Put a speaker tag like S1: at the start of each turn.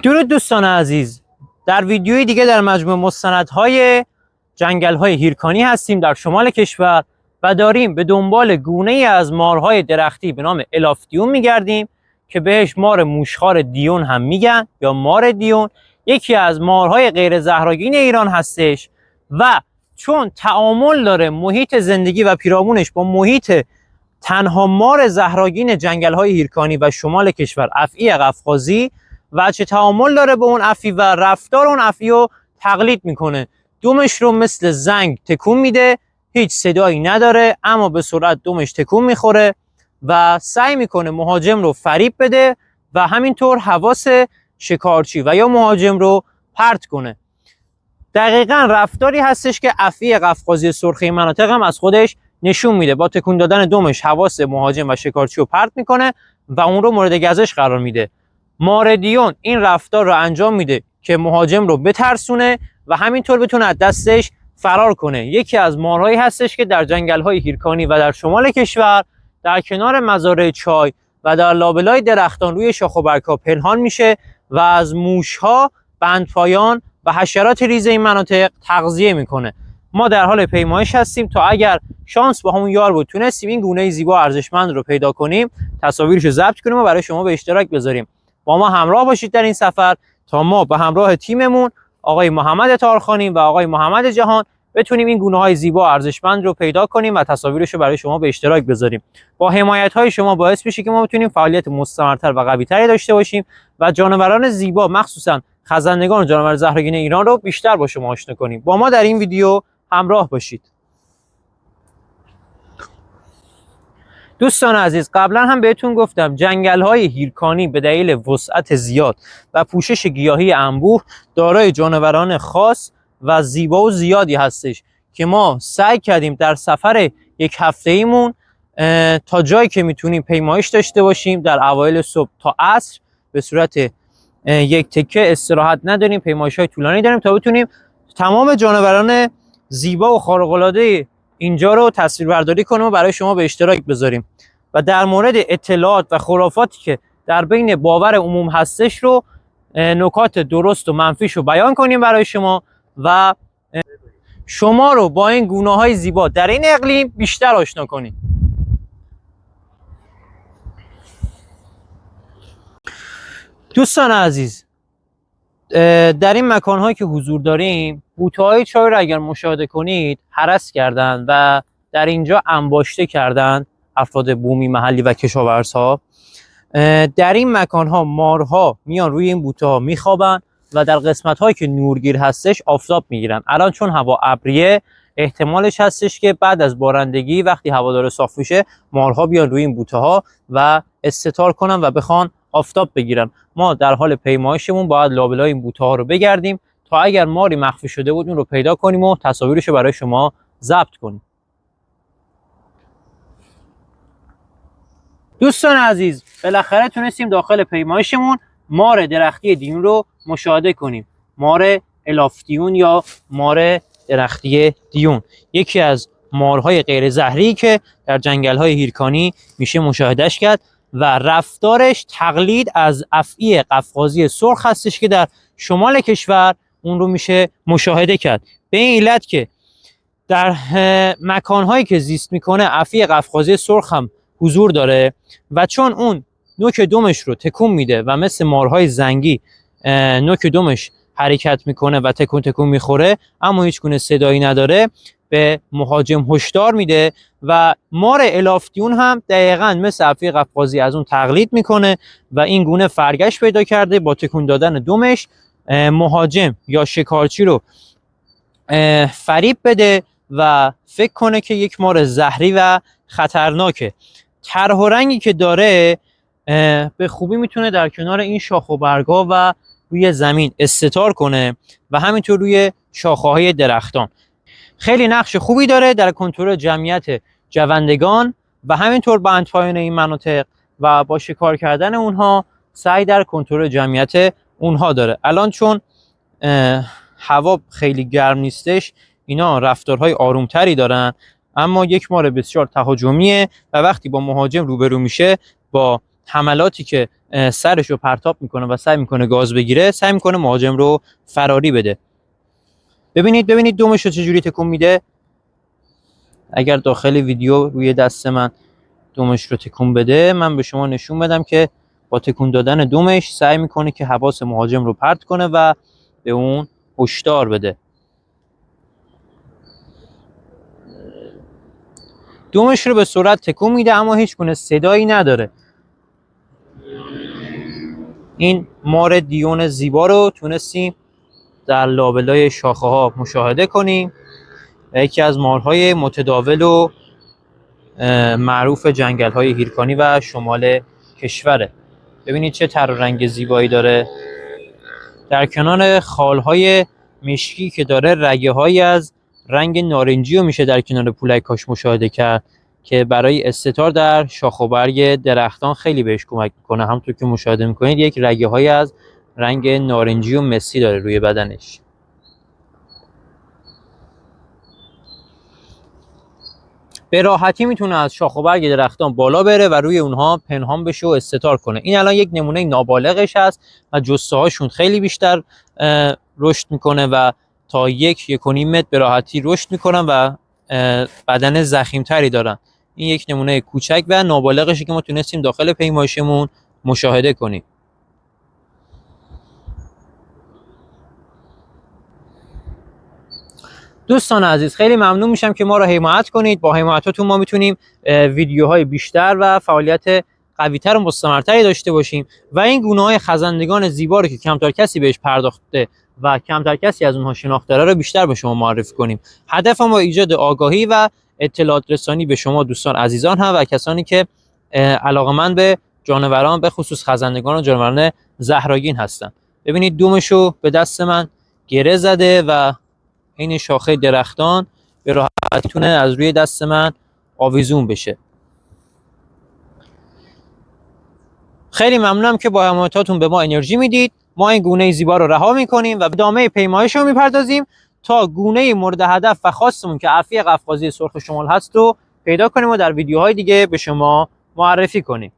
S1: درود دوستان عزیز، در ویدیوی دیگه در مجموعه مستندهای جنگل‌های هیرکانی هستیم در شمال کشور و داریم به دنبال گونه‌ای از مارهای درختی به نام الافدیون میگردیم که بهش مار موشخوار دیون هم میگن یا مار دیون. یکی از مارهای غیر زهرگین ایران هستش و چون تعامل داره محیط زندگی و پیرامونش با محیط تنها مار زهرگین جنگل‌های هیرکانی و شمال کشور، افعی قفقازی، و چه تعامل داره به اون افعی و رفتار اون افعی رو تقلید میکنه. دمش رو مثل زنگ تکون میده، هیچ صدایی نداره اما به سرعت دمش تکون میخوره و سعی میکنه مهاجم رو فریب بده و همینطور حواس شکارچی و یا مهاجم رو پرت کنه. دقیقاً رفتاری هستش که افعی قفقازی سرخ این مناطق هم از خودش نشون میده. با تکون دادن دمش حواس مهاجم و شکارچی رو پرت میکنه و اون رو مورد گزش قرار میده. مار دیون این رفتار رو انجام میده که مهاجم رو بترسونه و همینطور بتونه از دستش فرار کنه. یکی از مارهایی هستش که در جنگل‌های هیرکانی و در شمال کشور در کنار مزارع چای و در لابلای درختان روی شاخ و برگ‌ها پنهان میشه و از موش‌ها، بندپایان و حشرات ریز این مناطق تغذیه میکنه. ما در حال پیمایش هستیم تا اگر شانس با همون یار بود تونستیم این گونه زیبا ارزشمند رو پیدا کنیم، تصاویرش رو ضبط کنیم و برای شما به اشتراک بذاریم. با ما همراه باشید در این سفر تا ما به همراه تیممون آقای محمد تارخانی و آقای محمد جهان بتونیم این گونه های زیبا ارزشمند رو پیدا کنیم و تصاویرش رو برای شما به اشتراک بذاریم. با حمایت های شما باعث میشه که ما بتونیم فعالیت مستمرتر و قوی‌تری داشته باشیم و جانوران زیبا، مخصوصا خزندگان و جانور زهرگین ایران رو بیشتر با شما آشنا کنیم. با ما در این ویدیو همراه باشید. دوستان عزیز، قبلا هم بهتون گفتم جنگل‌های هیرکانی به دلیل وسعت زیاد و پوشش گیاهی انبوه دارای جانوران خاص و زیبا و زیادی هستش که ما سعی کردیم در سفر یک هفته‌ایمون تا جایی که میتونیم پیمایش داشته باشیم. در اوایل صبح تا عصر به صورت یک تکه استراحت نداریم، پیمایش‌های طولانی داریم تا بتونیم تمام جانوران زیبا و خارق‌العاده اینجا رو تصویربرداری کنیم و برای شما به اشتراک بذاریم و در مورد اطلاعات و خرافاتی که در بین باور عموم هستش رو نکات درست و منفیش رو بیان کنیم برای شما و شما رو با این گونه‌های زیبا در این اقلیم بیشتر آشنا کنیم. دوستان عزیز، در این مکان‌هایی که حضور داریم بوته‌های چای رو اگر مشاهده کنید هرس کردن و در اینجا انباشته کردن افراد بومی محلی و کشاورزها. در این مکان‌ها مارها میان روی این بوته‌ها میخوابن و در قسمت‌هایی که نورگیر هستش آفتاب میگیرن. الان چون هوا ابریه احتمالش هستش که بعد از بارندگی وقتی هوا داره صاف میشه مارها بیان روی این بوته‌ها و استتار کنن و بخوان آفتاب بگیرن. ما در حال پیمایشمون باید لابلای این بوته‌ها رو بگردیم تا اگر ماری مخفی شده بود اون رو پیدا کنیم و تصاویرش رو برای شما ضبط کنیم. دوستان عزیز، بالاخره تونستیم داخل پیمایشمون مار درختی دیون رو مشاهده کنیم. مار الافدیون یا مار درختی دیون یکی از مارهای غیر زهری که در جنگل‌های هیرکانی میشه مشاهدهش کرد و رفتارش تقلید از افعی قفقازی سرخ هستش که در شمال کشور اون رو میشه مشاهده کرد. به این علت که در مکانهایی که زیست میکنه افعی قفقازی سرخ هم حضور داره و چون اون نوک دمش رو تکون میده و مثل مارهای زنگی نوک دمش حرکت میکنه و تکون تکون میخوره اما هیچ گونه صدایی نداره، به مهاجم هشدار میده و مار الافدیون هم دقیقاً مثل افعی قفقازی از اون تقلید میکنه و این گونه فرگشت پیدا کرده با تکون دادن دمش مهاجم یا شکارچی رو فریب بده و فکر کنه که یک مار زهری و خطرناکه. طرح و رنگی که داره به خوبی میتونه در کنار این شاخ و برگا و روی زمین استتار کنه و همینطور روی شاخه‌های درختان. خیلی نقش خوبی داره در کنترل جمعیت جوندگان و همینطور بندپایان این مناطق و با شکار کردن اونها سعی در کنترل جمعیت اونها داره. الان چون هوا خیلی گرم نیستش اینا رفتارهای آرومتری دارن اما یک مار بسیار تهاجمیه و وقتی با مهاجم روبرو میشه با حملاتی که سرش رو پرتاب میکنه و سعی میکنه گاز بگیره، سعی میکنه مهاجم رو فراری بده. ببینید دومش رو چجوری تکون میده. اگر داخل ویدیو روی دست من دومش رو تکون بده، من به شما نشون بدم که با تکون دادن دومش سعی میکنه که حواس مهاجم رو پرت کنه و به اون هشدار بده. دومش رو به سرعت تکون میده اما هیچ گونه صدایی نداره. این مار دیون زیبا رو تونستیم در لابلای شاخه ها مشاهده کنیم و یکی از مارهای متداول و معروف جنگل های هیرکانی و شمال کشوره. ببینید چه تر رنگ زیبایی داره. در کنار خالهای مشکی که داره، رگه هایی از رنگ نارنجی رو میشه در کنار پولکاش مشاهده کرد که برای استتار در شاخ و برگ درختان خیلی بهش کمک میکنه. همونطور که مشاهده میکنید یک رگه هایی از رنگ نارنجی و مسی داره روی بدنش. به راحتی میتونه از شاخ و برگ درختان بالا بره و روی اونها پنهان بشه و استتار کنه. این الان یک نمونه نابالغش هست و جثه هاشون خیلی بیشتر رشد میکنه و تا 1.5 متر به راحتی رشد میکنن و بدن ضخیمتری دارن. این یک نمونه کوچک و نابالغشه که ما تونستیم داخل پیمایشمون مشاهده کنیم. دوستان عزیز، خیلی ممنون میشم که ما رو حمایت کنید. با حمایتاتون ما میتونیم ویدیوهای بیشتر و فعالیت قوی‌تر و مستمرتری داشته باشیم و این گونه‌های خزندگان زیبا رو که کمتر کسی بهش پرداخته و کمتر کسی از اونها شناخته داره رو بیشتر به شما معرفی کنیم. هدف ما ایجاد آگاهی و اطلاعات رسانی به شما دوستان عزیزان هم و کسانی که علاقه‌مند به جانوران، به خصوص خزندگان و جانوران زهرآگین هستن. ببینید دومشو به دست من گره زده و این شاخه درختان به راحتی تونه از روی دست من آویزون بشه. خیلی ممنونم که با حمایتاتون به ما انرژی میدید. ما این گونه زیبا رو رها میکنیم و به ادامه پیمایش رو میپردازیم تا گونه مورد هدف و خاصمون که عفی قفقازی سرخ شمال هست رو پیدا کنیم و در ویدیوهای دیگه به شما معرفی کنیم.